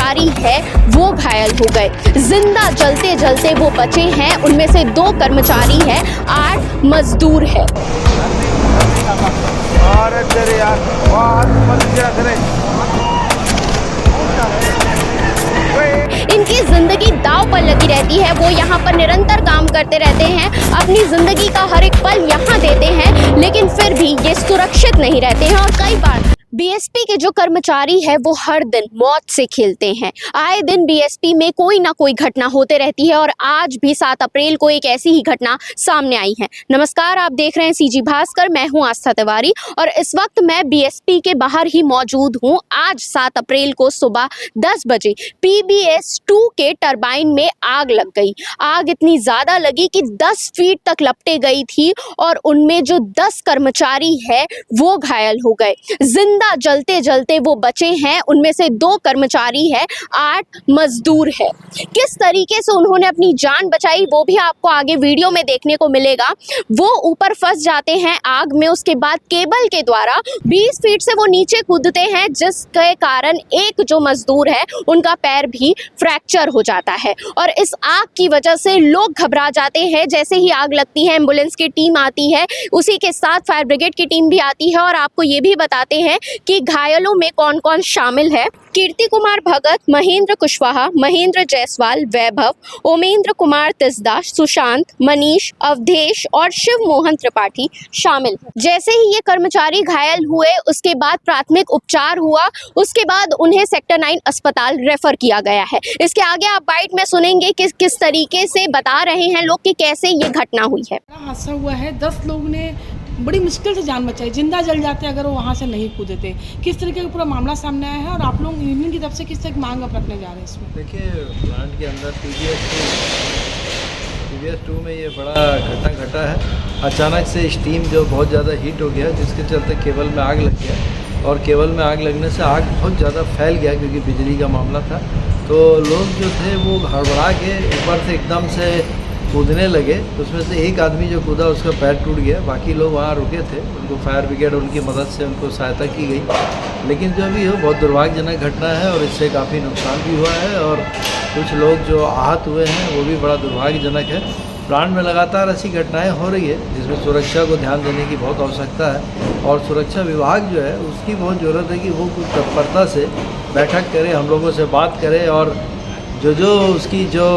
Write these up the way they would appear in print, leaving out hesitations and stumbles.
कर्मचारी है वो घायल हो गए। जिंदा जलते जलते वो बचे हैं, उनमें से 2 कर्मचारी हैं, 8 मजदूर हैं। इनकी जिंदगी दांव पर लगी रहती है, वो यहाँ पर निरंतर काम करते रहते हैं, अपनी जिंदगी का हर एक पल यहाँ देते हैं, लेकिन फिर भी ये सुरक्षित नहीं रहते हैं। और कई बार बीएसपी के जो कर्मचारी है वो हर दिन मौत से खेलते हैं। आए दिन बीएसपी में कोई ना कोई घटना होते रहती है और आज भी 7 अप्रैल को एक ऐसी ही घटना सामने आई है। नमस्कार, आप देख रहे हैं सीजी भास्कर, मैं हूं आस्था तिवारी और इस वक्त मैं बीएसपी के बाहर ही मौजूद हूं। आज 7 अप्रैल को सुबह 10 बजे पीबीएस 2 के टरबाइन में आग लग गई। आग इतनी ज्यादा लगी कि 10 फीट तक लपटे गई थी और उनमें जो 10 कर्मचारी है वो घायल हो गए। जिंदा जलते जलते वो बचे हैं, उनमें से 2 कर्मचारी है, 8 मजदूर है। किस तरीके से उन्होंने अपनी जान बचाई वो भी आपको आगे वीडियो में देखने को मिलेगा। वो ऊपर फंस जाते हैं आग में, उसके बाद केबल के द्वारा 20 फीट से वो नीचे कूदते हैं, जिसके कारण एक जो मजदूर है उनका पैर भी फ्रैक्चर हो जाता है। और इस आग की वजह से लोग घबरा जाते हैं। जैसे ही आग लगती है एम्बुलेंस की टीम आती है, उसी के साथ फायर ब्रिगेड की टीम भी आती है। और आपको ये भी बताते हैं कि घायलों में कौन कौन शामिल है। कीर्ति कुमार भगत, महेंद्र कुशवाहा, महेंद्र जायसवाल, वैभव, ओमेंद्र कुमार तिसदा, सुशांत, मनीष, अवधेश और शिव मोहन त्रिपाठी शामिल हैं। जैसे ही ये कर्मचारी घायल हुए उसके बाद प्राथमिक उपचार हुआ, उसके बाद उन्हें सेक्टर 9 अस्पताल रेफर किया गया है। इसके आगे आप बाइट में सुनेंगे कि किस तरीके से बता रहे हैं लोग कि कैसे ये घटना हुई है। हादसा हुआ है, 10 लोग ने बड़ी मुश्किल से जान बचाई, जिंदा जल जाते अगर वो वहाँ से नहीं कूदते। किस तरीके का पूरा मामला सामने आया है और आप लोग यूनियन की तरफ से किस तरह की मांग आप रखने जा रहे हैं इसमें? देखिए, प्लांट के अंदर पीबीएस 2 में ये बड़ा घटना घटा है। अचानक से स्टीम जो बहुत ज़्यादा हीट हो गया, जिसके चलते केबल में आग लग गया और केबल में आग लगने से आग बहुत ज़्यादा फैल गया, क्योंकि बिजली का मामला था। तो लोग जो थे वो हड़बड़ा के ऊपर से एकदम से कूदने लगे। उसमें से एक आदमी जो कूदा उसका पैर टूट गया, बाकी लोग वहाँ रुके थे, उनको फायर ब्रिगेड उनकी मदद से उनको सहायता की गई। लेकिन जो भी हो, बहुत दुर्भाग्यजनक घटना है और इससे काफ़ी नुकसान भी हुआ है और कुछ लोग जो आहत हुए हैं वो भी बड़ा दुर्भाग्यजनक है। प्लांट में लगातार ऐसी घटनाएं हो रही है जिसमें सुरक्षा को ध्यान देने की बहुत आवश्यकता है और सुरक्षा विभाग जो है उसकी बहुत ज़रूरत है कि वो कुछ तत्परता से बैठक करे, हम लोगों से बात करे और जो उसकी जो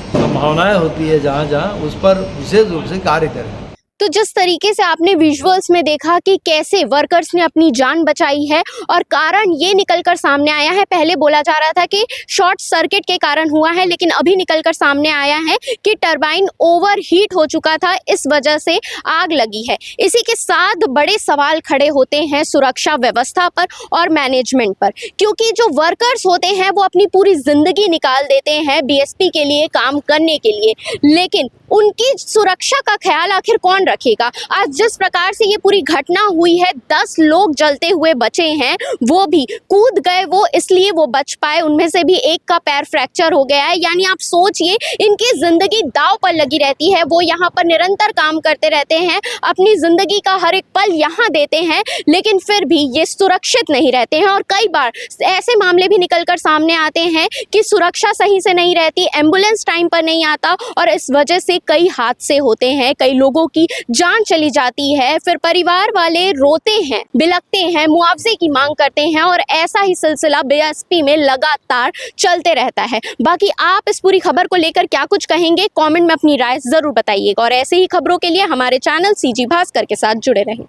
संभावनाएं होती है जहाँ जहाँ, उस पर विशेष रूप से कार्य करें। तो जिस तरीके से आपने विजुअल्स में देखा कि कैसे वर्कर्स ने अपनी जान बचाई है और कारण ये निकलकर सामने आया है। पहले बोला जा रहा था कि शॉर्ट सर्किट के कारण हुआ है, लेकिन अभी निकलकर सामने आया है कि टरबाइन ओवर हीट हो चुका था, इस वजह से आग लगी है। इसी के साथ बड़े सवाल खड़े होते हैं सुरक्षा व्यवस्था पर और मैनेजमेंट पर, क्योंकि जो वर्कर्स होते हैं वो अपनी पूरी जिंदगी निकाल देते हैं बीएसपी के लिए काम करने के लिए, लेकिन उनकी सुरक्षा का ख्याल आखिर कौन रखेगा? आज जिस प्रकार से ये पूरी घटना हुई है, 10 लोग जलते हुए बचे हैं, वो भी कूद गए, वो इसलिए वो बच पाए, उनमें से भी एक का पैर फ्रैक्चर हो गया है। यानी आप सोचिए, इनकी जिंदगी दांव पर लगी रहती है, वो यहाँ पर निरंतर काम करते रहते हैं, अपनी जिंदगी का हर एक पल यहाँ देते हैं, लेकिन फिर भी ये सुरक्षित नहीं रहते हैं। और कई बार ऐसे मामले भी निकलकर सामने आते हैं कि सुरक्षा सही से नहीं रहती, एम्बुलेंस टाइम पर नहीं आता और इस वजह से कई हादसे होते हैं, कई लोगों की जान चली जाती है। फिर परिवार वाले रोते हैं, बिलखते हैं, मुआवजे की मांग करते हैं और ऐसा ही सिलसिला बीएसपी में लगातार चलते रहता है। बाकी आप इस पूरी खबर को लेकर क्या कुछ कहेंगे, कमेंट में अपनी राय जरूर बताइएगा और ऐसे ही खबरों के लिए हमारे चैनल सीजी भास्कर के साथ जुड़े रहें।